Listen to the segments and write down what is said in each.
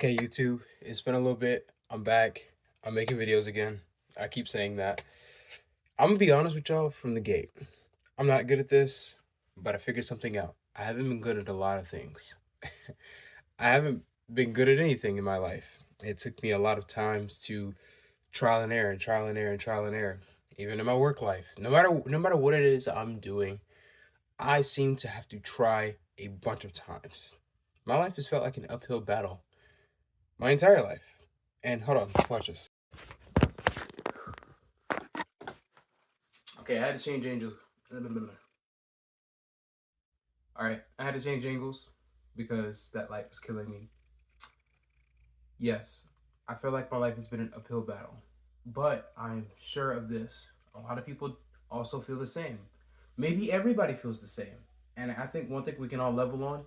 Okay, YouTube, it's been a little bit. I'm back. I'm making videos again. I keep saying that. I'm gonna be honest with y'all from the gate. I'm not good at this, but I figured something out. I haven't been good at a lot of things. I haven't been good at anything in my life. It took me a lot of times to trial and error and trial and error and trial and error. Even in my work life. No matter what it is I'm doing, I seem to have to try a bunch of times. My life has felt like an uphill battle my entire life. And hold on, watch this. Okay, I had to change angles. All right, I had to change angles because that light was killing me. Yes, I feel like my life has been an uphill battle, but I'm sure of this. A lot of people also feel the same. Maybe everybody feels the same. And I think one thing we can all level on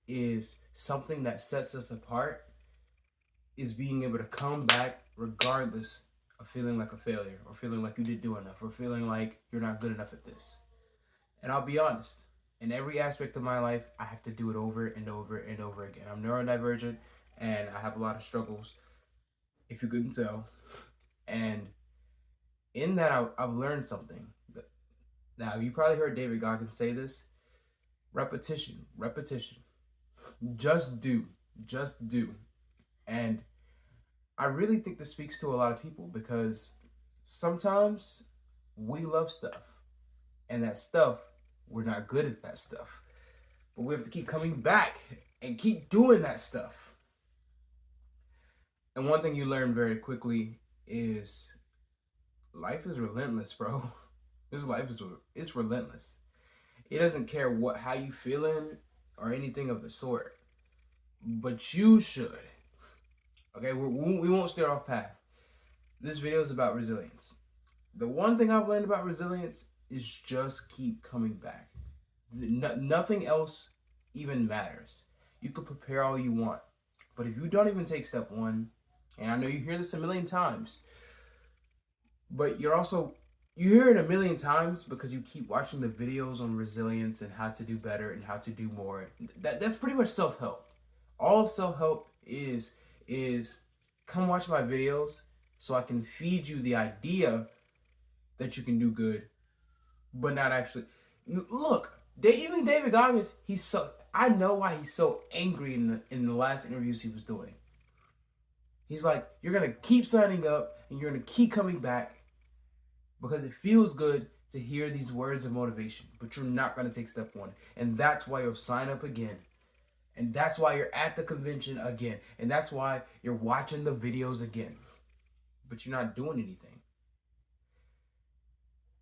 is something that sets us apart is being able to come back regardless of feeling like a failure or feeling like you didn't do enough or feeling like you're not good enough at this. And I'll be honest, in every aspect of my life, I have to do it over and over and over again. I'm neurodivergent and I have a lot of struggles, if you couldn't tell. And in that, I've learned something. Now, you probably heard David Goggins say this: repetition, repetition. Just do, just do. And I really think this speaks to a lot of people because sometimes we love stuff, and that stuff, we're not good at that stuff. But we have to keep coming back and keep doing that stuff. And one thing you learn very quickly is life is relentless, bro. This life is it's relentless. It doesn't care what how you feeling or anything of the sort. But you should. Okay, we won't steer off path. This video is about resilience. The one thing I've learned about resilience is just keep coming back. Nothing else even matters. You could prepare all you want, but if you don't even take step one, and I know you hear this a million times, but you hear it a million times because you keep watching the videos on resilience and how to do better and how to do more. That's pretty much self-help. All of self-help is come watch my videos so I can feed you the idea that you can do good, but not actually. Look, even David Goggins, he's so. I know why he's so angry in the last interviews he was doing. He's like, you're gonna keep signing up and you're gonna keep coming back because it feels good to hear these words of motivation, but you're not gonna take step one, and that's why you'll sign up again. And that's why you're at the convention again. And that's why you're watching the videos again. But you're not doing anything.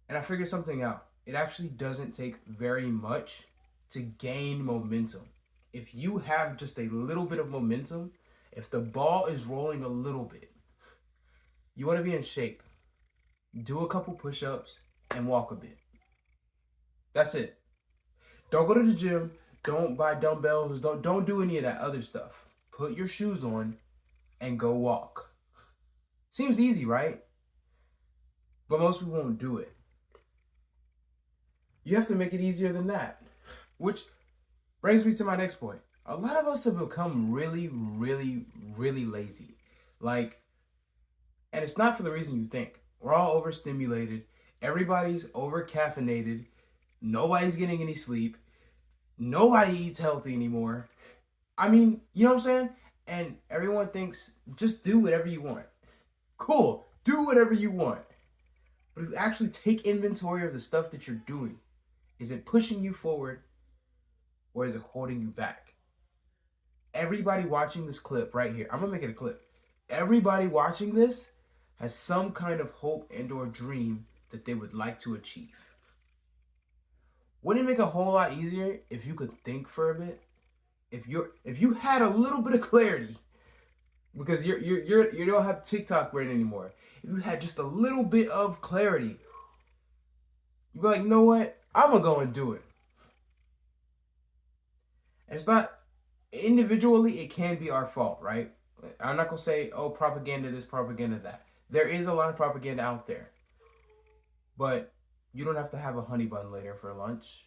And I figured something out. It actually doesn't take very much to gain momentum. If you have just a little bit of momentum, if the ball is rolling a little bit, you want to be in shape. Do a couple push ups and walk a bit. That's it. Don't go to the gym. Don't buy dumbbells. Don't do any of that other stuff. Put your shoes on and go walk. Seems easy, right? But most people won't do it. You have to make it easier than that. Which brings me to my next point. A lot of us have become really, really, really lazy. Like, and it's not for the reason you think. We're all overstimulated. Everybody's over caffeinated. Nobody's getting any sleep. Nobody eats healthy anymore. I mean, you know what I'm saying? And everyone thinks just do whatever you want. Cool, do whatever you want. But if you actually take inventory of the stuff that you're doing, is it pushing you forward or is it holding you back? Everybody watching this clip right here, I'm gonna make it a clip. Everybody watching this has some kind of hope and or dream that they would like to achieve. Wouldn't it make a whole lot easier if you could think for a bit? If you had a little bit of clarity, because you don't have TikTok brain anymore. If you had just a little bit of clarity, you'd be like, you know what? I'm gonna go and do it. And it's not individually, it can be our fault, right? I'm not gonna say, oh, propaganda this, propaganda that. There is a lot of propaganda out there, but you don't have to have a honey bun later for lunch.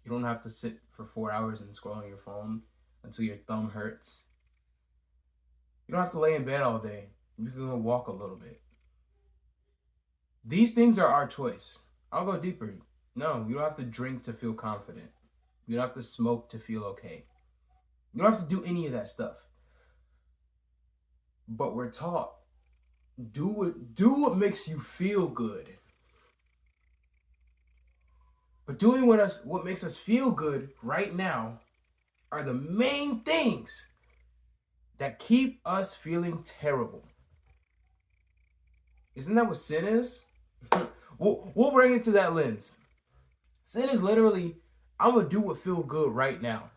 You don't have to sit for 4 hours and scroll on your phone until your thumb hurts. don't have to lay in bed all day. You can go walk a little bit. These things are our choice. I'll go deeper. No, you don't have to drink to feel confident. You don't have to smoke to feel okay. You don't have to do any of that stuff. But we're taught, do what makes you feel good. But doing what makes us feel good right now are the main things that keep us feeling terrible. Isn't that what sin is? we'll bring it to that lens. Sin is literally, I'm gonna do what feel good right now.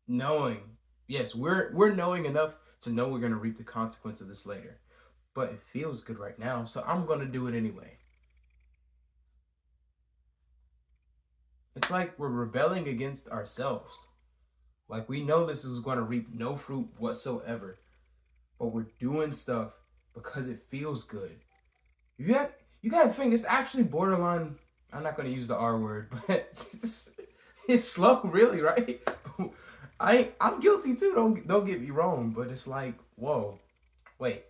Knowing, yes, we're knowing enough to know we're gonna reap the consequence of this later. But it feels good right now, so I'm gonna do it anyway. It's like we're rebelling against ourselves. Like we know this is gonna reap no fruit whatsoever. But we're doing stuff because it feels good. You gotta think it's actually borderline. I'm not gonna use the R word, but it's slow, really, right? I'm guilty too. Don't get me wrong, but it's like, whoa, wait.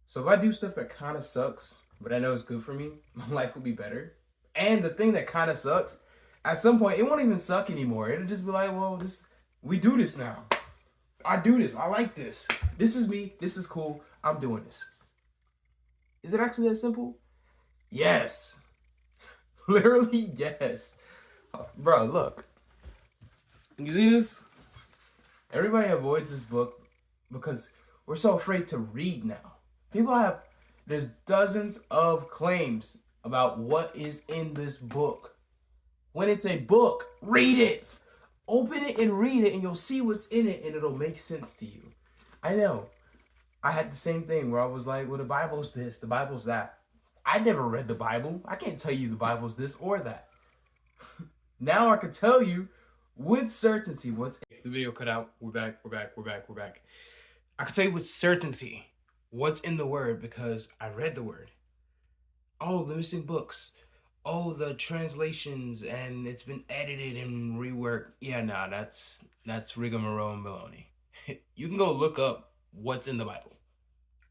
So if I do stuff that kind of sucks, but I know it's good for me, my life will be better. And the thing that kind of sucks, at some point, it won't even suck anymore. It'll just be like, well, we do this now. I do this. I like this. This is me. This is cool. I'm doing this. Is it actually that simple? Yes. Literally, yes. Bro, look. You see this? Everybody avoids this book because we're so afraid to read now. There's dozens of claims about what is in this book. When it's a book, read it. Open it and read it and you'll see what's in it and it'll make sense to you. I know. I had the same thing where I was like, well, the Bible's this, the Bible's that. I never read the Bible. I can't tell you the Bible's this or that. Now I can tell you with certainty what's... The video cut out. We're back. I can tell you with certainty what's in the Word because I read the Word. Oh, the missing books. Oh, the translations and it's been edited and reworked. Yeah, nah, that's rigmarole and baloney. You can go look up what's in the Bible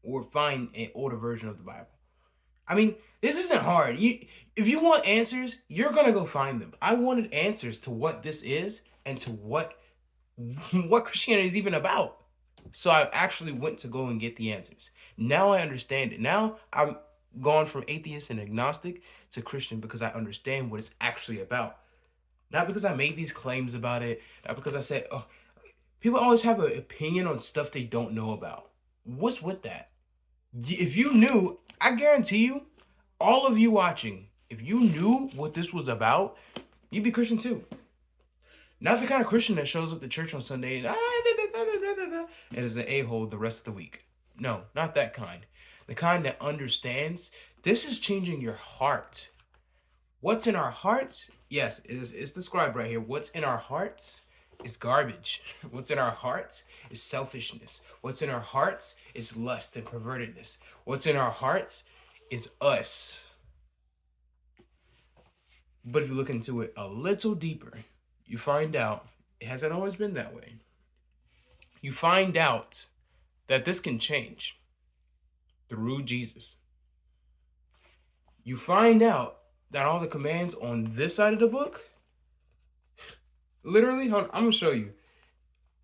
or find an older version of the Bible. I mean, this isn't hard. If you want answers, you're gonna go find them. I wanted answers to what this is and to what Christianity is even about. So I actually went to go and get the answers. Now I understand it. Now I'm gone from atheist and agnostic to Christian because I understand what it's actually about. Not because I made these claims about it, not because I said, oh, people always have an opinion on stuff they don't know about. What's with that? If you knew, I guarantee you, all of you watching, if you knew what this was about, you'd be Christian too. Not the kind of Christian that shows up to church on Sunday and is an a-hole the rest of the week. No, not that kind. The kind that understands this is changing your heart. What's in our hearts? Yes, it's described right here. What's in our hearts is garbage. What's in our hearts is selfishness. What's in our hearts is lust and pervertedness. What's in our hearts is us. But if you look into it a little deeper, you find out it hasn't always been that way. You find out that this can change through Jesus. You find out that all the commands on this side of the book, literally, hold on, I'm gonna show you.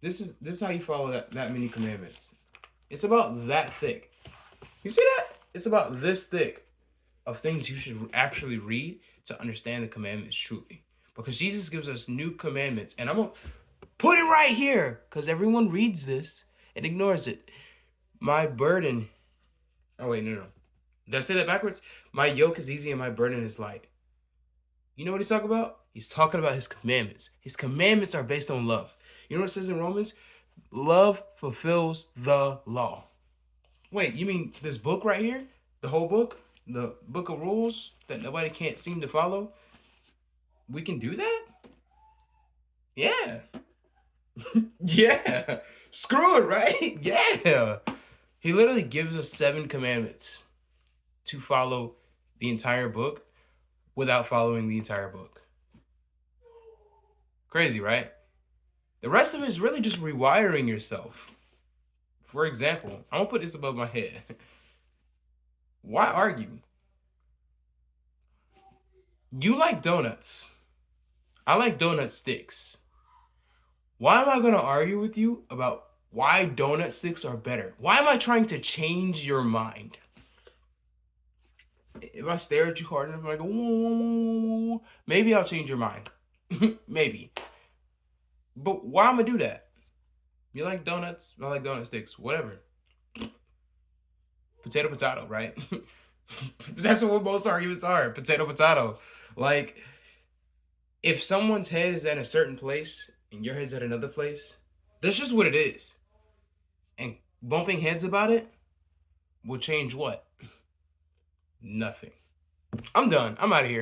This is how you follow that many commandments. It's about that thick. You see that? It's about this thick of things you should actually read to understand the commandments truly. Because Jesus gives us new commandments, and I'm gonna put it right here because everyone reads this and ignores it. My burden. Oh wait, no. Did I say that backwards? My yoke is easy and my burden is light. You know what he's talking about? He's talking about his commandments. His commandments are based on love. You know what it says in Romans? Love fulfills the law. Wait, you mean this book right here? The whole book? The book of rules that nobody can't seem to follow? We can do that? Yeah. Yeah. Screw it, right? Yeah. He literally gives us 7 commandments to follow the entire book without following the entire book. Crazy, right? The rest of it is really just rewiring yourself. For example, I'm gonna put this above my head. Why argue? You like donuts. I like donut sticks. Why am I gonna argue with you about why donut sticks are better? Why am I trying to change your mind? If I stare at you hard enough, and I go, whoa, maybe I'll change your mind. Maybe. But why am I do that? You like donuts? I like donut sticks. Whatever. Potato, potato, right? That's what most arguments are. Potato, potato. Like, if someone's head is at a certain place and your head's at another place, that's just what it is. And bumping heads about it will change what? Nothing. I'm done. I'm out of here.